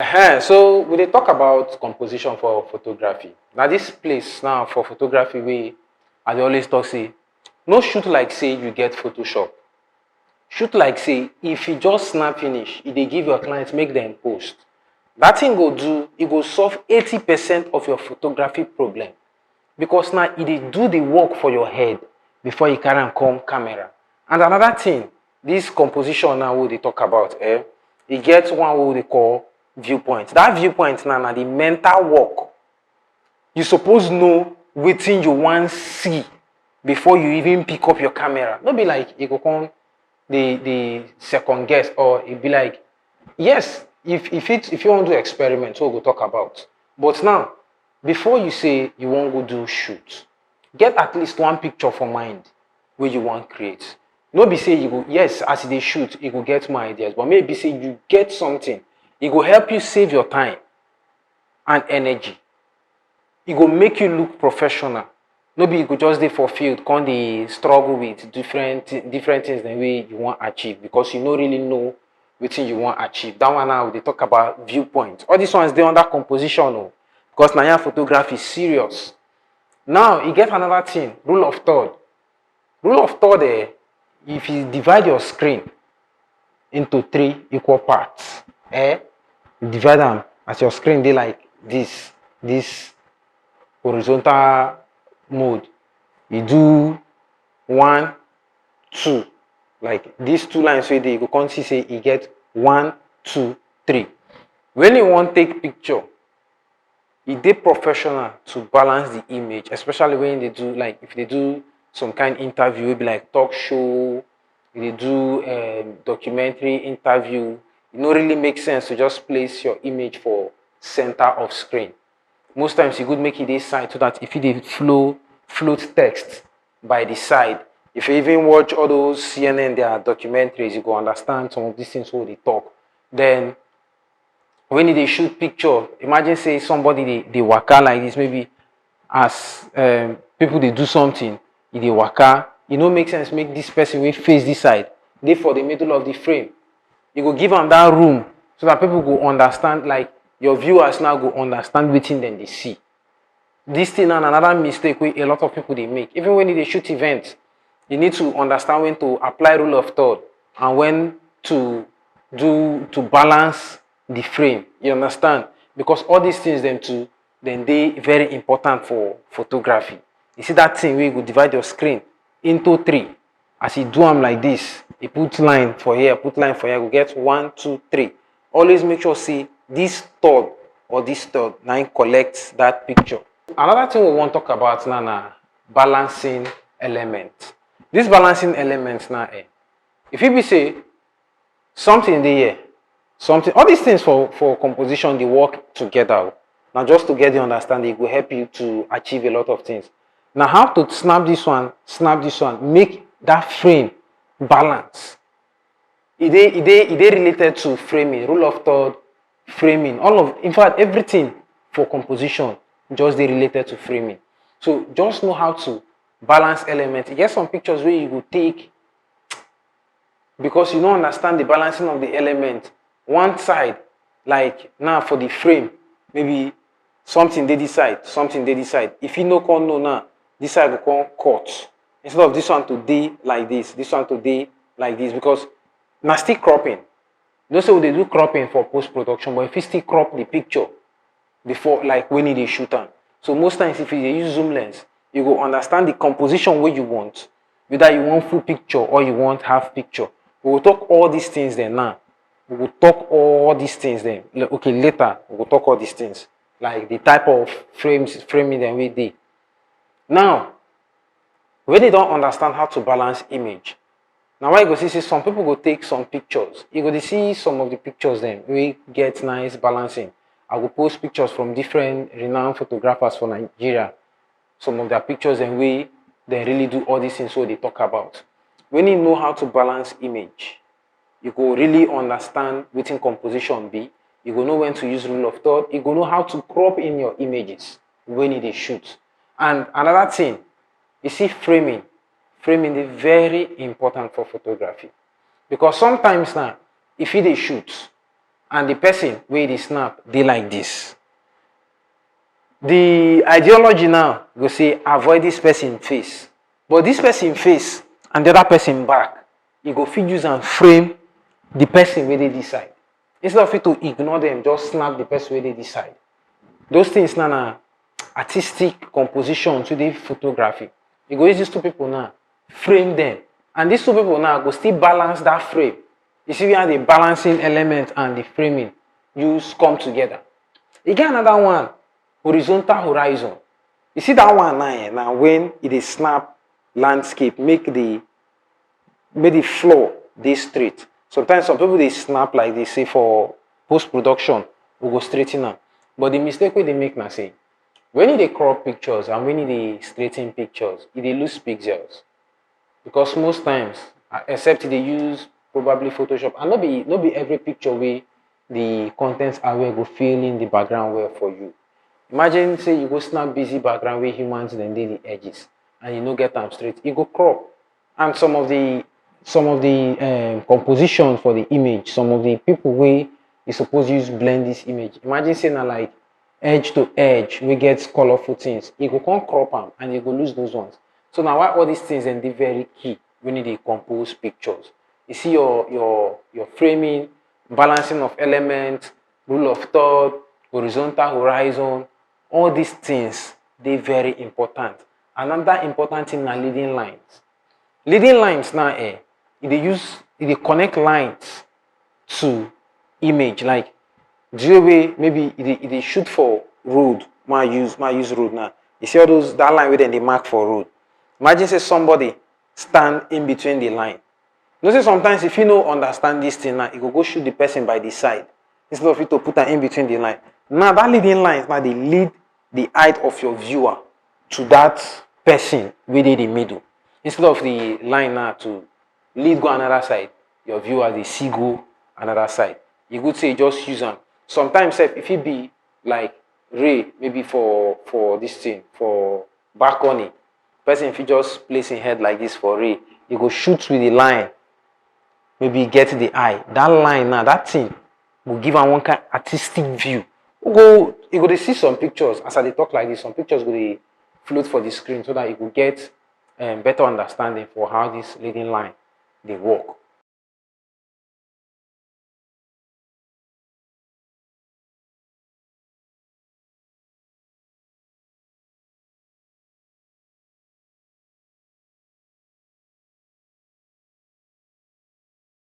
So we dey talk about composition for photography. Now this place now for photography wey I dey always talk say no shoot like say you get Photoshop. Shoot like say if you just snap finish, e dey give your clients make dem post. That thing go do, e go solve 80% of your photography problem because now e dey do the work for your head before you carry am come camera. And another thing, this composition now wey we dey talk about, e get one wey we dey call viewpoint. That viewpoint now na the mental work. You suppose know wetin you wan see before you even pick up your camera. No be like you go come the second guess, or it be like, yes, if you want to do experiment, what we go talk about. But now, before you say you wan go do shoot, get at least one picture for mind wey you wan create. No be say you go, yes, as you dey shoot, you go get more ideas, but maybe say you get something. E go help you save your time and energy. E go make you look professional. No be you go just dey for field, come dey struggle with different things the way you wan achieve because you no really know wetin you wan achieve. That one now we dey talk about viewpoint. All these ones dey under composition o, because na here photography serious. Now e get another thing, rule of third. Rule of third, if you divide your screen into 3 equal parts, you divide them as your screen dey like this horizontal mode. You do 1, 2, like these 2 lines wey dey, you go come see say e get 1, 2, 3. When you wan take picture, e dey professional to balance the image, especially when they do, like if they do some kind interview wey be like talk show, they do documentary interview. E no really make sense to just place your image for center of screen. Most times e good make e dey side so that if e dey float text by the side. If you even watch all those CNN, their documentaries, you go understand some of these things wey they talk. Then when they shoot picture, imagine say somebody they waka like this, maybe as people they do something, they waka, e no make sense make this person wey face this side dey for the middle of the frame. You go give them that room so that people go understand, like your viewers now go understand wetin dem dey see. This thing na another mistake wey a lot of people they make. Even when they shoot events, you need to understand when to apply rule of third and when to balance the frame. You understand? Because all these things then they very important for photography. You see that thing where you go divide your screen into 3. As you do them like this, you put line for here, put line for here, you get 1, 2, 3. Always make sure see this third or this third now collects that picture. Another thing we want to talk about now na balancing element. This balancing element now, if you be say something dey here, something, all these things for composition they work together. Now just to get the understanding, it will help you to achieve a lot of things. Now how to snap this one, make that frame balance. It dey related to framing, rule of third, framing, in fact everything for composition just dey related to framing. So just know how to balance elements. You get some pictures where you go take because you don't understand the balancing of the element. One side, like now for the frame, maybe something dey this side, something dey this side. If you no come know now, this side go come cut. Instead of this one to dey like this one to dey like this, because na still cropping. Don't say they do cropping for post-production, but if you still crop the picture before, like when they shoot them. So most times if you use zoom lens, you go understand the composition where you want, whether you want full picture or you want half picture. We will talk all these things then now. We will talk all these things then. Okay, later we will talk all these things, like the type of framing then we did. Now, when they don't understand how to balance image, now why you go see some people go take some pictures. You go to see some of the pictures then we get nice balancing. I will post pictures from different renowned photographers from Nigeria. Some of their pictures and they really do all these things what they talk about. When you know how to balance image, you go really understand wetin composition be. You go know when to use rule of third. You go know how to crop in your images when you dey shoot. And another thing, you see framing. Framing is very important for photography. Because sometimes now, if you dey shoot, and the person wey dey snap dey like this. The ideology now go say avoid this person face, but this person face and the other person back, you go fit use and frame the person wey dey this side. Instead of you to ignore them, just snap the person wey dey this side. Those things now na artistic composition to the photography. You go use these two people now, frame them, and these two people now go still balance that frame. You see where the balancing element and the framing use come together. You get another one, horizontal horizon. You see that one now when it is snap landscape, make the floor dey straight. Sometimes some people they snap like they say for post-production, we go straighten am. But the mistake wey they make na say, when you dey crop pictures and when you dey straighten pictures, you dey lose pixels. Because most times, except they use probably Photoshop, and not be every picture where the contents are where go fill in the background well for you. Imagine say you go snap busy background where humans then dey the edges, and you no get them straight, you go crop. And some of the composition for the image, some of the people wey you suppose use blend this image. Imagine say na like edge to edge, we get colorful things. You go come crop them and you go lose those ones. So now why all these things and they very key when you dey compose pictures. You see your framing, balancing of elements, rule of third, horizontal horizon, all these things they very important. Another important thing na leading lines. Leading lines now they connect lines to image. Like the way maybe they shoot for road. My use road now. You see all those that line where then they mark for road. Imagine say somebody stand in between the line. You know say sometimes if you no understand this thing now, you go shoot the person by the side instead of you to put them in between the line. Now that leading lines now they lead the height of your viewer to that person within the middle. Instead of the line now to lead go another side, your viewer they see go another side. You could say just use them. Sometimes if it be like ray, maybe for this thing, for balcony, person if you just place his head like this for ray, you go shoot with the line, maybe get the eye. That line now, that thing will give am one kind of artistic view. You go to see some pictures as I talk like this, some pictures will float for the screen so that you will get better understanding for how this leading line they work.